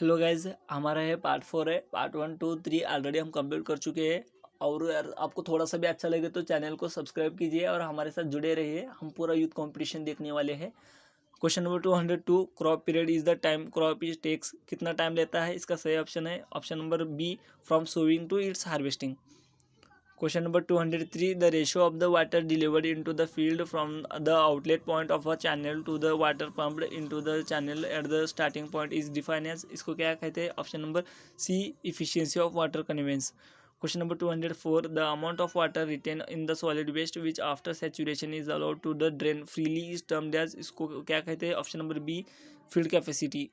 Hello guys, हमारा है part 4 है। पार्ट 1 2 3 ऑलरेडी हम कंप्लीट कर चुके हैं। और यार आपको थोड़ा सा भी अच्छा लगे तो चैनल को सब्सक्राइब कीजिए और हमारे साथ जुड़े रहिए। हम पूरा यूथ कंपटीशन देखने वाले हैं। Question number 202, crop period is the time crop is takes. कितना टाइम लेता है? इसका सही ऑप्शन है option number B, from sowing to its harvesting. Question number 203, the ratio of the water delivered into the field from the outlet point of a channel to the water pumped into the channel at the starting point is defined as। इसको क्या कहते हैं? Option number C, efficiency of water conveyance। Question number 204, the amount of water retained in the solid waste which after saturation is allowed to the drain freely is termed as। इसको क्या कहते हैं? Option number B, field capacity।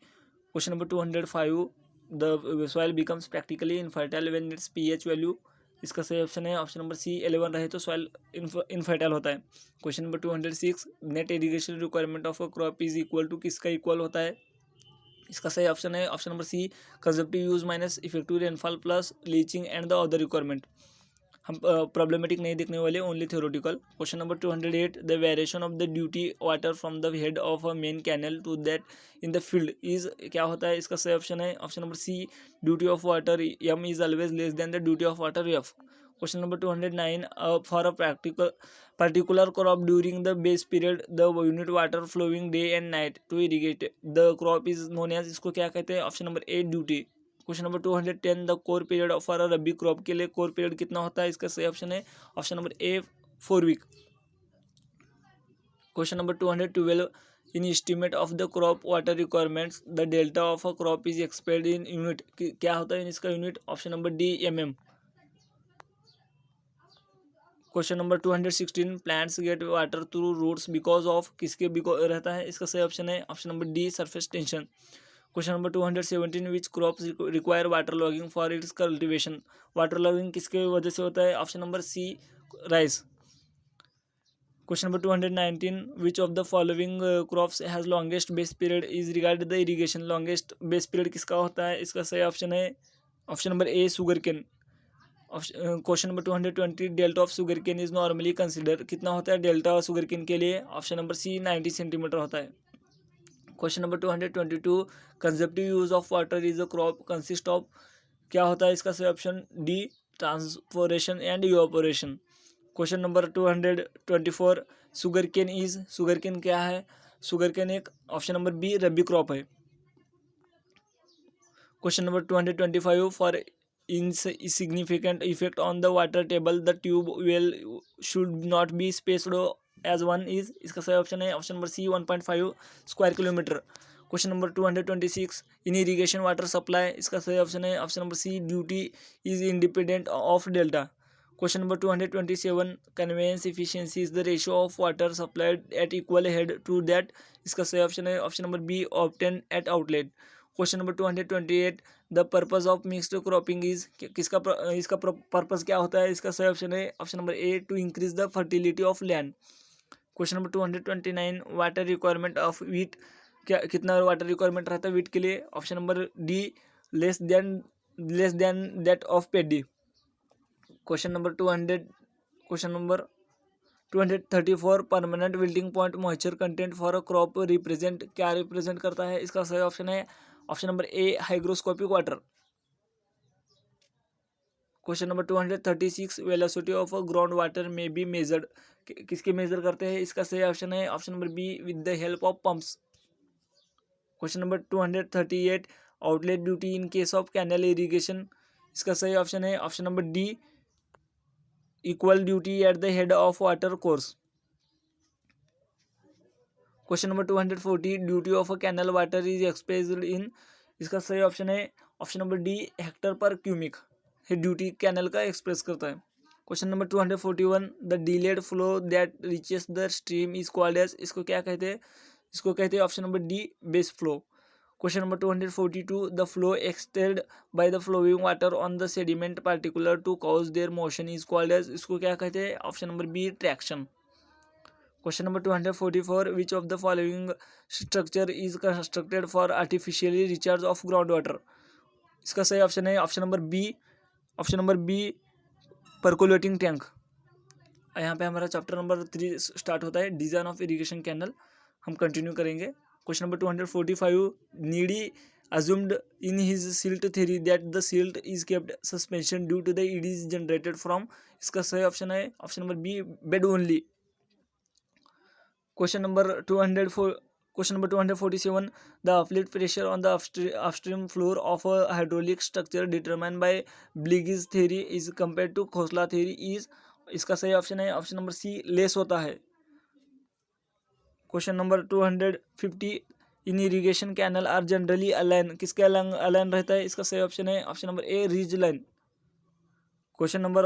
Question number 205, the soil becomes practically infertile when its pH value। इसका सही option है option number सी, 11 रहे तो soil infertile होता है। Question number 206, net irrigation requirement of a crop is equal to. किसका equal होता है? इसका सही ऑप्शन है option number C, consumptive use minus effective rainfall plus leaching and the other requirement. हम प्रॉब्लमेटिक नहीं देखने वाले, only theoretical. Question number 208, the variation of the duty water from the head of a main canal to that in the field is. क्या होता है? इसका सही option है option number C, duty of water M is always less than the duty of water F. Question number 209, for a particular crop during the base period the unit water flowing day and night to irrigate the crop is known as। इसको क्या कहते हैं? Option number A, duty. Question number 210, the core period for a rabi crop के लिए core period कितना होता है? इसका सही ऑप्शन है option number A, 4 week. Question number 212, in estimate of the crop water requirements the delta of a crop is expressed in unit. क्या होता है इसका unit? Option number D, mm। Question number 216, plants get water through roots because of. किसके रहता है? इसका सही option है option number D, surface tension. Question number 217, which crops require water logging for its cultivation. Water logging किसके वजह से होता है? Option number C, rice. Question number 219, which of the following crops has longest base period is regard the irrigation. Longest base period किसका होता है? इसका सही ऑप्शन है option number A, sugar cane. Question number 220, delta of sugar cane is normally consider. कितना होता है delta sugar cane के लिए? ऑप्शन नंबर सी, 90 सेंटीमीटर होता है। Question number 222, consumptive use of water is a crop consist of. क्या होता है? इसका सही option D, transpiration and evaporation. Question number 224, sugar cane is. Sugarcane क्या है? सुगर केन एक option number B, rabi crop है। Question number 225, for insignificant effect on the water table the tube well should not be spaced as one is। इसका सही option है option number C, 1.5 square kilometre. Question number 226, in irrigation water supply. इसका सही option है option number C, duty is independent of delta. Question number 227, conveyance efficiency is the ratio of water supplied at equal head to that. इसका सही option है option number B, obtain at outlet. Question number 228, the purpose of mixed cropping is. इसका purpose क्या होता है? इसका सही option है option number A, to increase the fertility of land. Question number 229, water requirement of wheat. क्या कितना water requirement रहता है वीट के लिए? Option number D, less than that of paddy. Question number 234, permanent wilting point moisture content for a crop represent. क्या represent करता है? इसका सही ऑप्शन है option number A, hygroscopic water. Question number 236, velocity of a ground water में B measured. किसके measure करते हैं? इसका सही ऑप्शन है option number B, with the help of pumps. Question number 238, outlet duty in case of canal irrigation. इसका सही option है option number D, equal duty at the head of water course. Question number 240, duty of a canal water is expressed in. इसका सही option है option number D, Hector पर क्यूमिक। ये duty canal का express करता है। Question number 241, the delayed flow that reaches the stream is called as. इसको क्या कहते हैं? इसको कहते हैं option number D, base flow. Question number 242, the flow exerted by the flowing water on the sediment particular to cause their motion is called as. इसको क्या कहते हैं? Option number B, traction. Question number 244, which of the following structure is constructed for artificially recharge of ground water. इसका सही option है option number B, परकोलेटिंग tank. यहाँ पे हमारा चैप्टर नंबर 3 स्टार्ट होता है, डिजाइन ऑफ इरिगेशन कैनल। हम continue करेंगे। Question number 245, needy assumed in his silt theory that the silt is kept suspension due to the eddies generated from. इसका सही option है option number B, bed only. Question number 204. Question number 247. The uplift pressure on the upstream floor of a hydraulic structure determined by Blige's theory is compared to Khosla theory is. इसका सही option है option number सी, less होता है. Question number 250. In irrigation canal are generally align. किसके align रहता है? इसका सही ऑप्शन है option number A, ridge line. Question number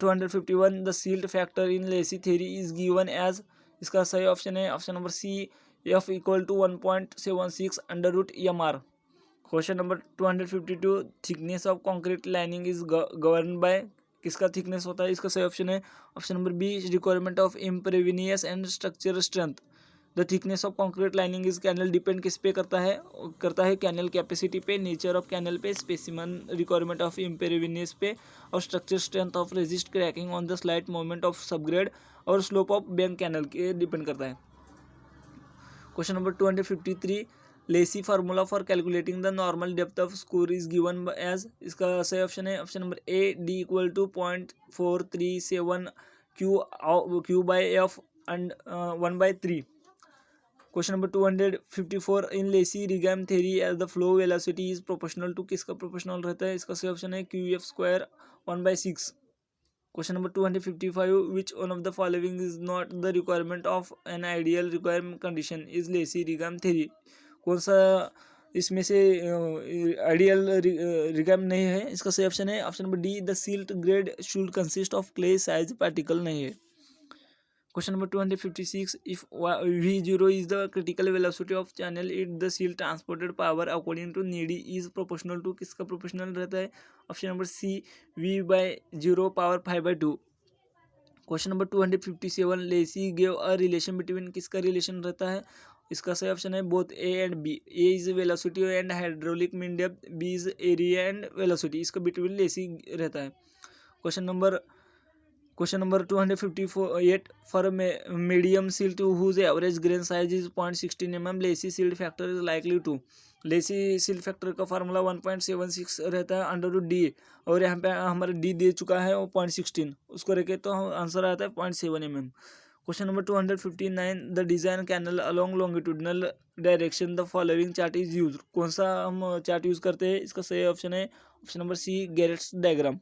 251. The silt factor in Lacey theory is given as. इसका सही ऑप्शन है option number C, F equal to 1.76 under root EMR. Question number 252. Thickness of concrete lining is govern by. किसका thickness होता है? इसका सही option है option number B, requirement of impervious and structure strength. The thickness of concrete lining is canal depend किस पे करता है कैनल कैपेसिटी पे, नेचर ऑफ कैनल पे, स्पेसिमन रिक्वायरमेंट ऑफ इम्प्रेविनियस पे, और structure strength of resist cracking on the slight movement of subgrade और slope of bank canal के डिपेंड करता है. Question number 253. Lacey formula for calculating the normal depth of scour is given as. इसका सही option है option number A, D equal to 0.437 Q by F and 1/3. Question number 254. In Lacey regime theory as the flow velocity is proportional to. किसका proportional रहता है? इसका सही option है QF² 1/6. Question number 255. Which one of the following is not the requirement of an ideal requirement condition is Lacey regime theory. कौन सा इसमें से आइडियल रिगैम नहीं है? इसका सही ऑप्शन है option number D, the silt grade should consist of clay size particle नहीं है. Question number 256. If V0 is the critical velocity of channel it the silt transported power according to needy is proportional to. किसका proportional रहता है? Option number C, V/0 power 5/2. Question number 257. Lacey gave a relation between. किसका relation रहता है? इसका सही option है both A and B. A is velocity and hydraulic mean depth, B is area and velocity. इसका between Lacey रहता है. Question number 258. For medium silt whose average grain size is 0.16 mm, Lacey silt factor is likely to. Lesi silt factor का formula 1.76 रहता है under root D, और यहाँ पे हमारा डी दे चुका है वो 0.16, उसको रखे तो आंसर आता है 0.7 mm. Question number 259. The design canal along longitudinal direction the following chart is use. कौन सा हम चार्ट यूज करते हैं? इसका सही ऑप्शन है option number C, Garrett's diagram.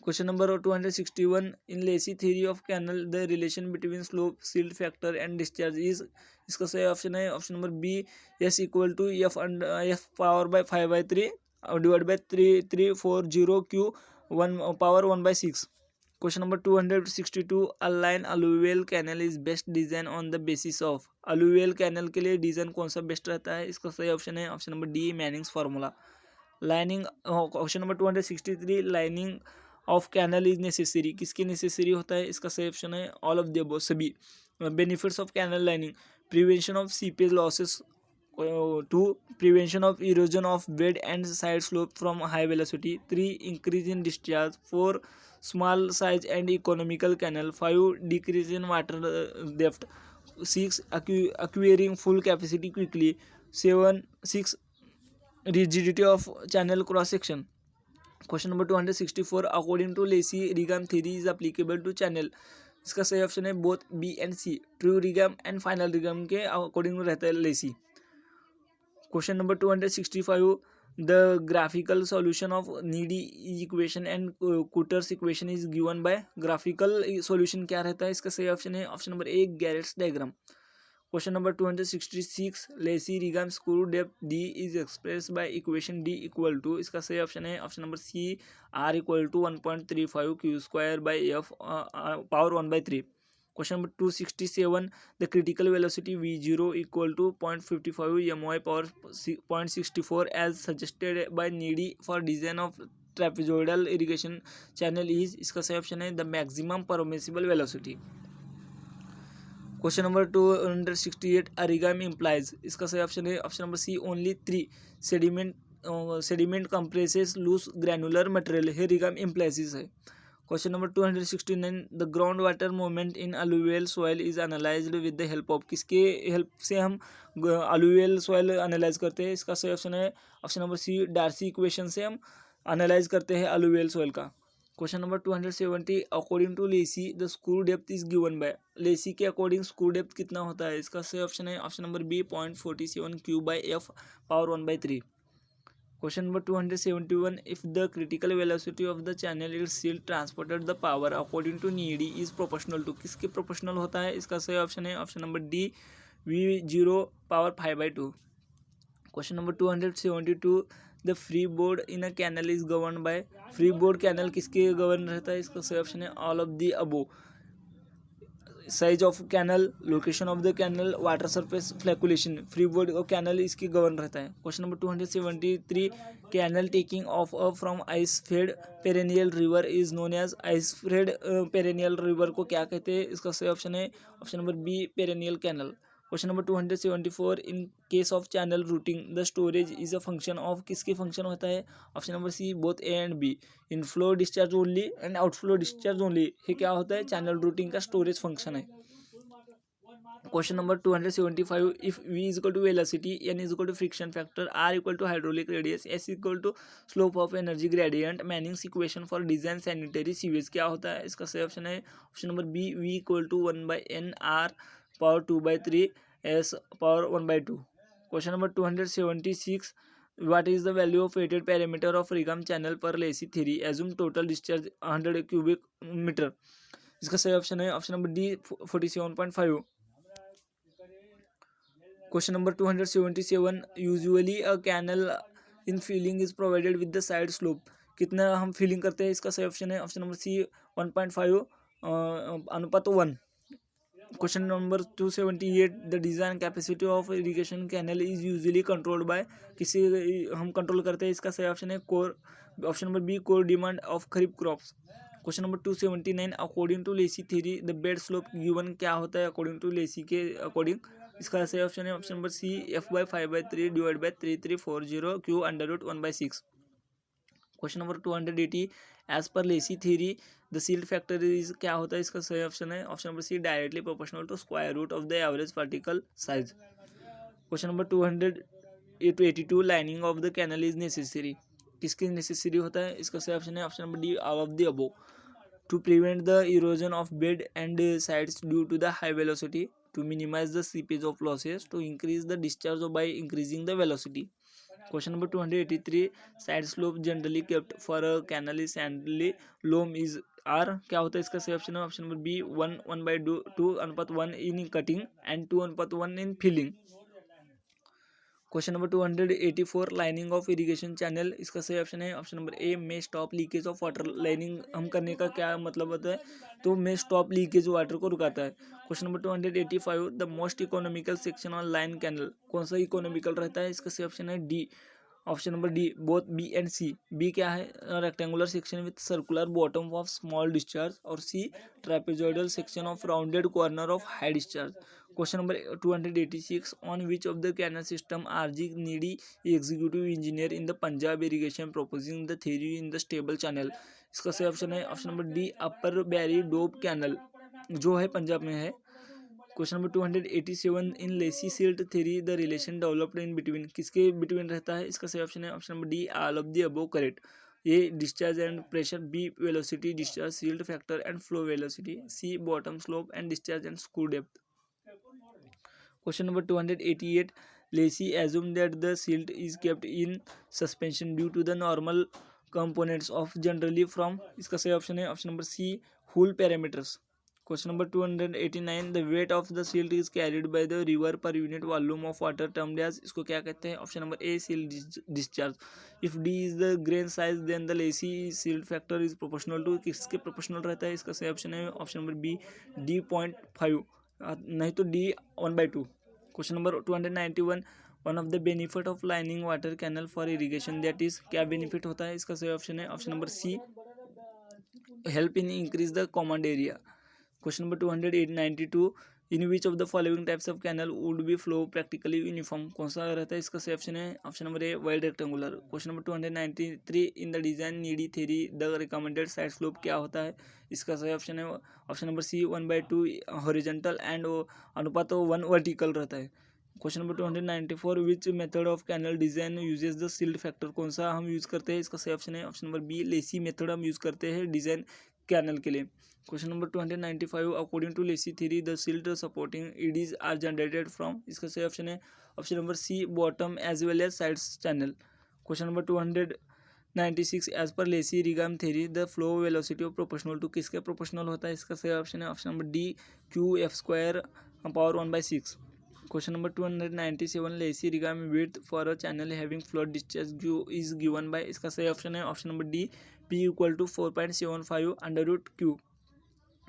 Question number 261. In Lacey theory of canal the relation between slope, silt factor and discharge is. इसका सही ऑप्शन है option number B, S equal to F power by 5/3 divide by 340 Q 1 power 1/6. Question number 262. A line alluvial canal is best design on the basis of. Alluvial canal के लिए design कौन सा best रहता है? इसका सही option है option number D, Manning's formula. Lining. Question number 263. Lining of canal is necessary. किसकी नेसेसरी होता है? इसका सही ऑप्शन है ऑल ऑफ द अबव, सभी. Benefits of canal lining. Prevention of seepage losses. 2. Prevention of erosion of bed and side slope from high velocity. 3. Increase in discharge. 4. Small size and economical canal. 5. Decrease in water depth. 6. acquiring full capacity quickly. 6. rigidity of channel cross section. Question number 264. According to Lacey regime theory is applicable to channel. इसका सही option है both B and C. True regime and final regime के according रहता है Lacey. Question number 265. The graphical solution of Kennedy equation and Kutter's equation is given by. Graphical solution क्या रहता है? इसका सही ऑप्शन है option number A, Garrett's diagram. Question number 266. Lacey regime scour depth D is express by equation D equal to. इसका सही option है option number C, R equal to 1.35 Q by F power 1/3. Question number 267. The critical velocity V0 equal to 0.55 MY power 0.64 as suggested by Kennedy for design of trapezoidal irrigation channel is. इसका सही option है the maximum permissible velocity. Question number 268. A regime implies. इसका सही option है option number C, only 3 sediment compresses loose granular material. हे regime implies है. Question number 269, the ground water movement in alluvial soil is analysed with the help of, किसके help से हम alluvial soil analyse करते हैं? इसका सही ऑप्शन है option number C, Darcy equation से हम एनालाइज करते हैं अलुवियल सॉइल का। Question number 270, according to Lacey the scour depth is given by, Lacey के अकॉर्डिंग स्क्रू डेप्थ कितना होता है? इसका सही ऑप्शन है option number B 0.47 Q by F power 1/3। Question number 271, if the critical velocity of the channel is still transported the power according to Kennedy is proportional to, किसके proportional होता है? इसका सही ऑप्शन है option number D V0 power 5/2। Question number 272, the free board in a canal is govern by, free board canal किसके govern रहता है? इसका सही ऑप्शन है all of the above. Size of canal, location of the canal, water surface, flocculation, free board और canal इसकी govern रहता है। Question number 273, canal taking off a from ice fed perennial river is known as, ice fed perennial river को क्या कहते हैं? इसका सही ऑप्शन है option number B perennial canal. Question number 274, in case of channel routing the storage is a function of, किसके function होता है? Option number C both A and B, inflow discharge only and outflow discharge only, ये क्या होता है? Channel routing का storage function है। Question number 275, if v is equal to velocity, n is equal to friction factor, r equal to hydraulic radius, s equal to slope of energy gradient, Manning's equation for design sanitary sewage क्या होता है? इसका सही option है option number B v equal to 1/n r power 2/3 s power 1/2। Question number 276, what is the value of weighted parameter of Rigam channel per Lacy theory, assume total discharge 100 cubic meter, इसका सही option है option number D 47.5। Question number 277, usually a canal in filling is provided with the side slope, कितना हम filling करते हैं? इसका सही option है ऑप्शन नंबर सी 1.5 अनुपात 1। Question number 278, the design capacity of irrigation canal is usually controlled by, किसी हम कंट्रोल करते हैं? इसका सही ऑप्शन है core, option number B core demand of kharif crops. Question number 279, according to Lacey theory the bed slope given क्या होता है अकॉर्डिंग टू लेसी के अकॉर्डिंग? इसका सही ऑप्शन है option number C f/5/3 divide by 3340 Q √1/6। Question number 280, as पर Lacey theory the silt factor is क्या होता है? इसका सही ऑप्शन है option number C directly proportional to square root of the average vertical size. Question number 282, lining of the canal is necessary, किसकी necessary होता है? इसका सही ऑप्शन है option number D all of the above. To prevent the erosion of bed and sides due to the high velocity, to minimize the seepage of losses, to increase the discharge by increasing the velocity. Question number 283, side slope generally kept for a canal is sandy loam is r, क्या होता है? इसका सही option है option number B 1/2 अनुपात 1 in cutting and 2/1 in filling. Question number 284, lining of irrigation channel, इसका सही option है ऑप्शन नंबर ए में stop leakage of water, lining हम करने का क्या मतलब होता है? तो में स्टॉप लीकेज वाटर को रुकाता है। Question number 285, the most economical section on line canal, कौन सा इकोनॉमिकल रहता है? इसका सही ऑप्शन है D option number D both B and C. B क्या है? Rectangular section with circular bottom of small discharge, और C trapezoidal section of rounded corner of high discharge. Question number 286, on which of the canal system R G Kennedy executive engineer in the Punjab irrigation प्रोपोजिंग the theory in the stable channel, इसका सही option है option number D upper Bari Doab canal, जो है पंजाब में है। Question number 287, in Lacey silt theory the relation developed in between, किसके between रहता है? इसका सही ऑप्शन है option number D all of the above correct. A discharge and pressure, B velocity discharge silt factor and flow velocity, C bottom slope and discharge and scour depth. Question number 288, Lacey assume that the silt is kept in suspension due to the normal components of generally from, इसका सही option है option number C whole parameters. Question number 289, the weight of the silt is carried by the river per unit volume of water termed as, इसको क्या कहते हैं? Option number A silt discharge. If D is the grain size then the Lacey silt factor is proportional to, किसके proportional रहता है? इसका सही option है ऑप्शन नंबर बी डी 0.5, नहीं तो D 1/2। Question number 291, one of the benefit of lining water canal for irrigation that is, क्या benefit होता है? इसका सही ऑप्शन है option number C help in increase the command area. Question number 292, in which of the following types of canal would be flow practically uniform, कौन सा रहता है इसका सही ऑप्शन है option number A wide rectangular. Question number 293 in the design Kennedy theory the recommended side slope क्या होता है, इसका सही ऑप्शन है option number C 1/2 horizontal and अनुपात 1 वर्टिकल रहता है। Question number 294 which method of canal design uses the silt factor, कौन सा हम यूज़ करते हैं, इसका सही ऑप्शन है option number B Lacey method हम यूज़ करते हैं डिजाइन कैनल के लिए। Question number 295 according to Lacey theory the silt supporting eddies are generated from, इसका सही ऑप्शन है option number C bottom as well as sides channel. Question number 296 as पर Lacey regime theory the flow velocity of proportional to किसके proportional होता है, इसका सही option है option number D Q F square power 1/6। Question number 297 Lacey regime width for a channel having flood discharge is given by, इसका सही option है option number D P equal to 4.75 √Q।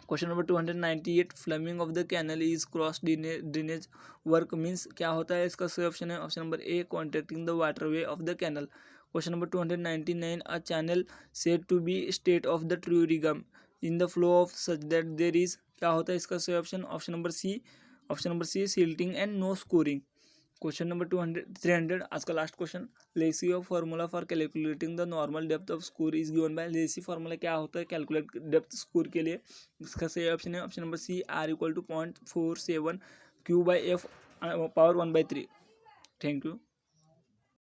Question number 298 fluming of the canal is cross drainage work means क्या होता है, इसका सही option है option number A contracting the waterway of the canal. Question number 299 a channel said to be state of the true regime in the flow of such that there is, क्या होता है इसका सही option option number C silting and no scouring. Question number 300 आज का last question Lacey of formula for calculating the normal depth of scour is given by, Lacey formula क्या होता है कैलकुलेट डेप्थ स्कोर के लिए, इसका सही ऑप्शन है option number C R = 0.47 Q/F power 1/3। Thank you.